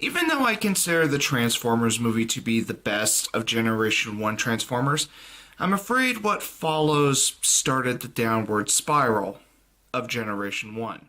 Even though I consider the Transformers movie to be the best of Generation 1 Transformers, I'm afraid what follows started the downward spiral of Generation 1.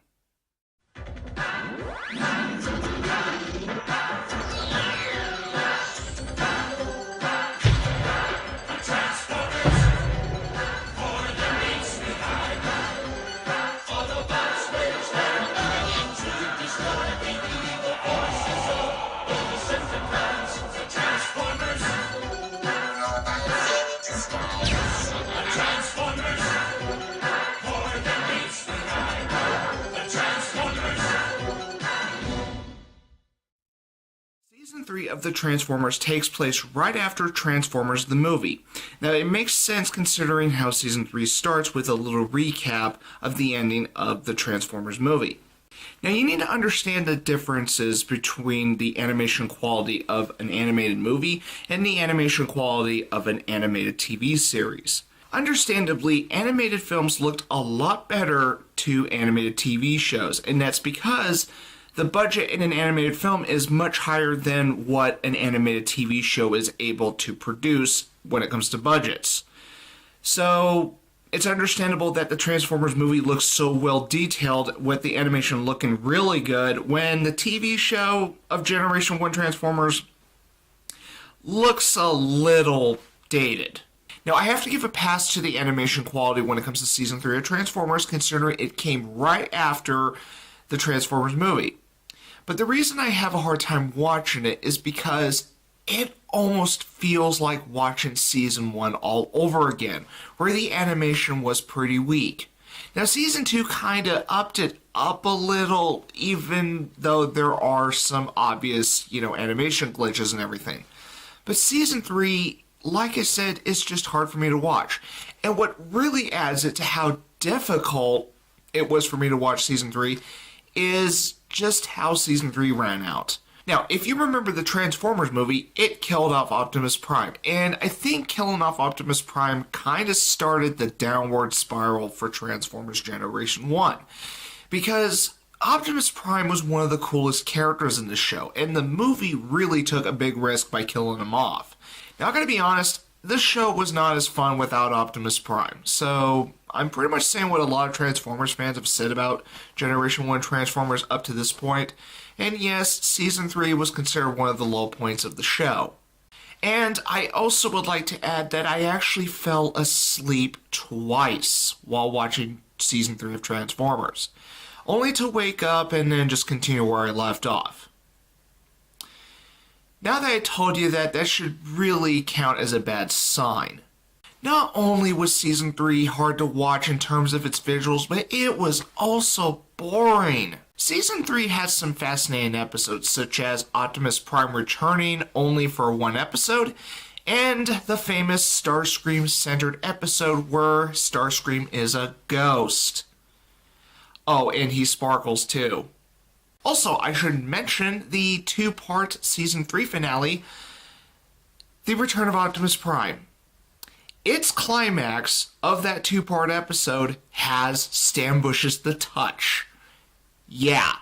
Season 3 of the Transformers takes place right after Transformers the movie. Now, it makes sense considering how Season 3 starts with a little recap of the ending of the Transformers movie. Now, you need to understand the differences between the animation quality of an animated movie and the animation quality of an animated TV series. Understandably, animated films looked a lot better to animated TV shows, and that's because the budget in an animated film is much higher than what an animated TV show is able to produce when it comes to budgets. So it's understandable that the Transformers movie looks so well detailed with the animation looking really good when the TV show of Generation 1 Transformers looks a little dated. Now, I have to give a pass to the animation quality when it comes to Season 3 of Transformers, considering it came right after the Transformers movie. But the reason I have a hard time watching it is because it almost feels like watching Season 1 all over again, where the animation was pretty weak. Now, Season 2 kind of upped it up a little, even though there are some obvious, animation glitches and everything. But Season 3, like I said, is just hard for me to watch. And what really adds it to how difficult it was for me to watch Season 3 is just how Season 3 ran out. Now, if you remember the Transformers movie, it killed off Optimus Prime. And I think killing off Optimus Prime kind of started the downward spiral for Transformers Generation 1. Because Optimus Prime was one of the coolest characters in the show, and the movie really took a big risk by killing him off. Now, I gotta be honest, this show was not as fun without Optimus Prime, so I'm pretty much saying what a lot of Transformers fans have said about Generation 1 Transformers up to this point, and yes, Season 3 was considered one of the low points of the show. And I also would like to add that I actually fell asleep twice while watching Season 3 of Transformers, only to wake up and then just continue where I left off. Now that I told you that, that should really count as a bad sign. Not only was Season 3 hard to watch in terms of its visuals, but it was also boring. Season 3 has some fascinating episodes, such as Optimus Prime returning only for one episode, and the famous Starscream-centered episode where Starscream is a ghost. Oh, and he sparkles too. Also, I should mention the two-part Season 3 finale, The Return of Optimus Prime. Its climax of that two-part episode has Stan Bush's The Touch. Yeah.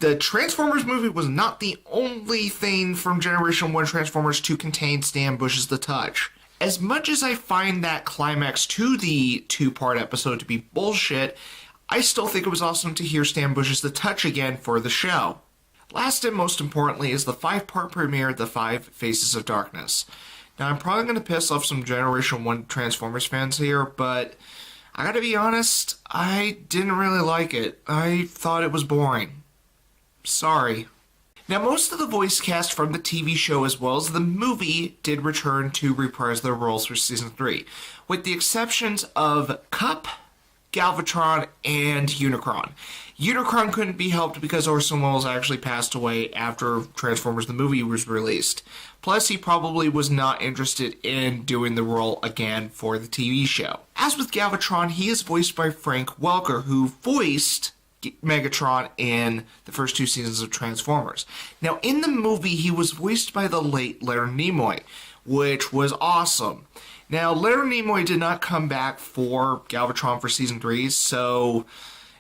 The Transformers movie was not the only thing from Generation 1 Transformers to contain Stan Bush's The Touch. As much as I find that climax to the two-part episode to be bullshit, I still think it was awesome to hear Stan Bush's The Touch again for the show. Last and most importantly is the 5-part premiere, The Five Faces of Darkness. Now, I'm probably going to piss off some Generation 1 Transformers fans here, but I gotta be honest, I didn't really like it. I thought it was boring. Sorry. Now, most of the voice cast from the TV show as well as the movie did return to reprise their roles for Season 3, with the exceptions of Kup, Galvatron, and Unicron. Unicron couldn't be helped because Orson Welles actually passed away after Transformers the movie was released. Plus, he probably was not interested in doing the role again for the TV show. As with Galvatron, he is voiced by Frank Welker, who voiced Megatron in the first two seasons of Transformers. Now, in the movie, he was voiced by the late Leonard Nimoy, which was awesome. Now, Leonard Nimoy did not come back for Galvatron for Season 3, so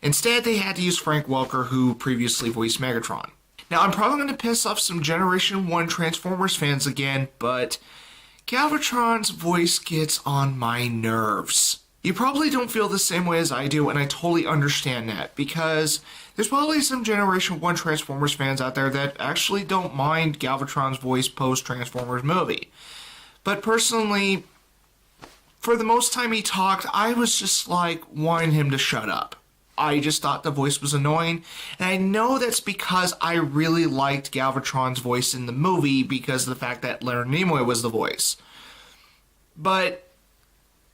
instead they had to use Frank Welker, who previously voiced Megatron. Now, I'm probably going to piss off some Generation 1 Transformers fans again, but Galvatron's voice gets on my nerves. You probably don't feel the same way as I do, and I totally understand that, because there's probably some Generation 1 Transformers fans out there that actually don't mind Galvatron's voice post-Transformers movie. But personally, for the most time he talked, I was just like wanting him to shut up. I just thought the voice was annoying, and I know that's because I really liked Galvatron's voice in the movie because of the fact that Leonard Nimoy was the voice. But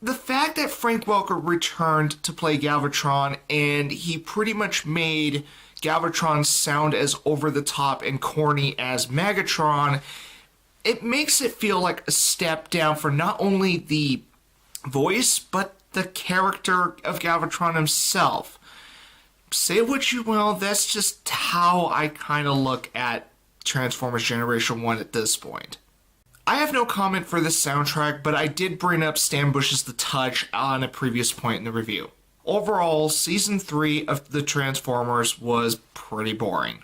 the fact that Frank Welker returned to play Galvatron and he pretty much made Galvatron sound as over-the-top and corny as Megatron, it makes it feel like a step down for not only the voice, but the character of Galvatron himself. Say what you will, that's just how I kind of look at Transformers Generation 1 at this point. I have no comment for this soundtrack, but I did bring up Stan Bush's The Touch on a previous point in the review. Overall, Season 3 of the Transformers was pretty boring.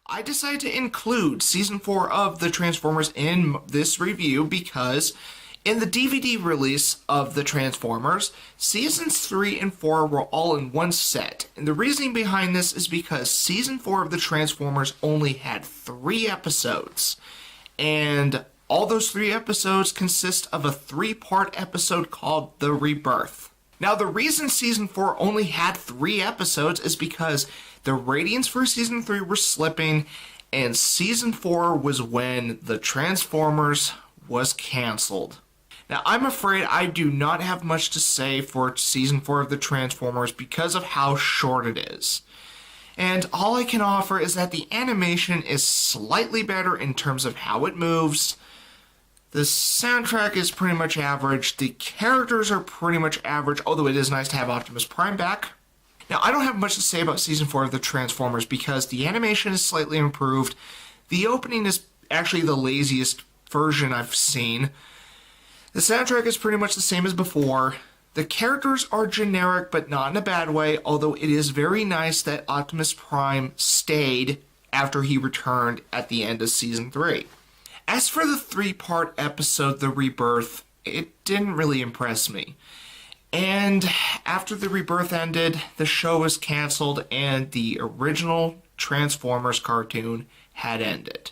I decided to include Season 4 of the Transformers in this review because in the DVD release of the Transformers, Seasons 3 and 4 were all in one set. And the reasoning behind this is because Season 4 of the Transformers only had 3 episodes. And all those 3 episodes consist of a 3-part episode called The Rebirth. Now, the reason Season 4 only had 3 episodes is because the ratings for Season 3 were slipping, and Season 4 was when the Transformers was canceled. Now, I'm afraid I do not have much to say for Season 4 of the Transformers because of how short it is. And all I can offer is that the animation is slightly better in terms of how it moves. The soundtrack is pretty much average. The characters are pretty much average, although it is nice to have Optimus Prime back. Now, I don't have much to say about Season 4 of the Transformers because the animation is slightly improved. The opening is actually the laziest version I've seen. The soundtrack is pretty much the same as before. The characters are generic, but not in a bad way, although it is very nice that Optimus Prime stayed after he returned at the end of Season 3. As for the 3-part episode, The Rebirth, it didn't really impress me. And after The Rebirth ended, the show was canceled and the original Transformers cartoon had ended.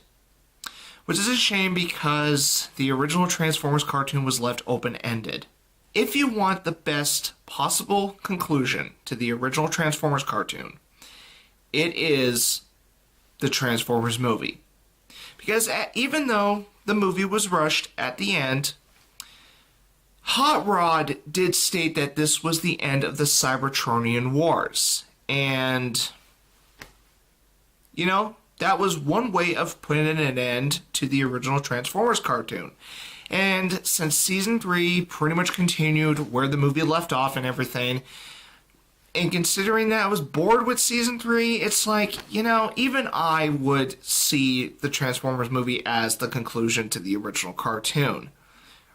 Which is a shame because the original Transformers cartoon was left open-ended. If you want the best possible conclusion to the original Transformers cartoon, it is the Transformers movie. Because even though the movie was rushed at the end, Hot Rod did state that this was the end of the Cybertronian Wars. And, you know, that was one way of putting an end to the original Transformers cartoon. And since Season 3 pretty much continued where the movie left off and everything, and considering that I was bored with Season 3, it's like, you know, even I would see the Transformers movie as the conclusion to the original cartoon.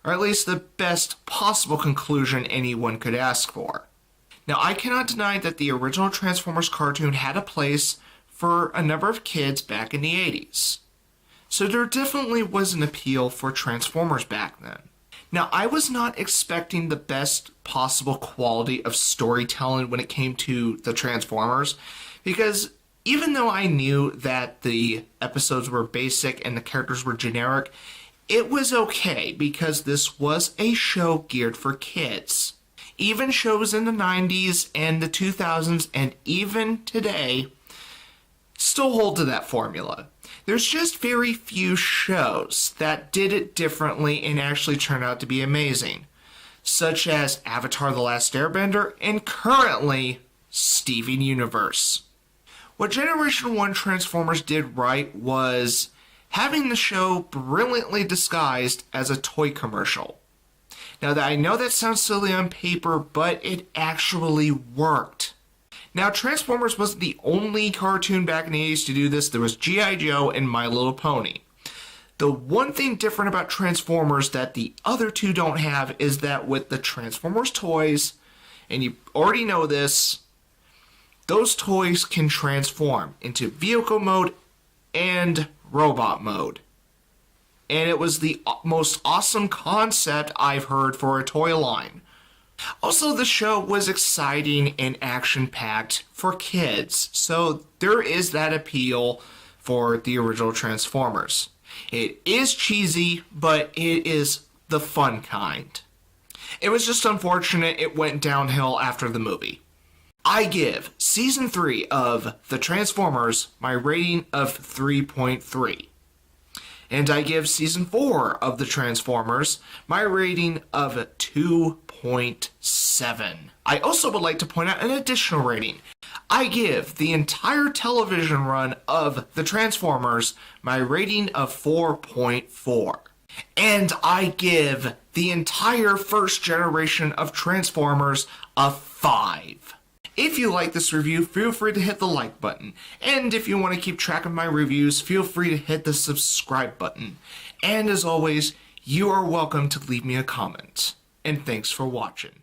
Or at least the best possible conclusion anyone could ask for. Now, I cannot deny that the original Transformers cartoon had a place for a number of kids back in the 80s. So there definitely was an appeal for Transformers back then. Now, I was not expecting the best possible quality of storytelling when it came to the Transformers, because even though I knew that the episodes were basic and the characters were generic, it was okay because this was a show geared for kids. Even shows in the 90s and the 2000s and even today still hold to that formula. There's just very few shows that did it differently and actually turned out to be amazing, such as Avatar: The Last Airbender and currently Steven Universe. What Generation 1 Transformers did right was having the show brilliantly disguised as a toy commercial. Now, I know that sounds silly on paper, but it actually worked. Now, Transformers wasn't the only cartoon back in the 80s to do this. There was G.I. Joe and My Little Pony. The one thing different about Transformers that the other two don't have is that with the Transformers toys, and you already know this, those toys can transform into vehicle mode and robot mode. And it was the most awesome concept I've heard for a toy line. Also, the show was exciting and action-packed for kids, so there is that appeal for the original Transformers. It is cheesy, but it is the fun kind. It was just unfortunate it went downhill after the movie. I give Season 3 of The Transformers my rating of 3.3. And I give Season 4 of The Transformers my rating of 2.7. I also would like to point out an additional rating. I give the entire television run of The Transformers my rating of 4.4. And I give the entire first generation of Transformers a 5. If you like this review, feel free to hit the like button. And if you want to keep track of my reviews, feel free to hit the subscribe button. And as always, you are welcome to leave me a comment. And thanks for watching.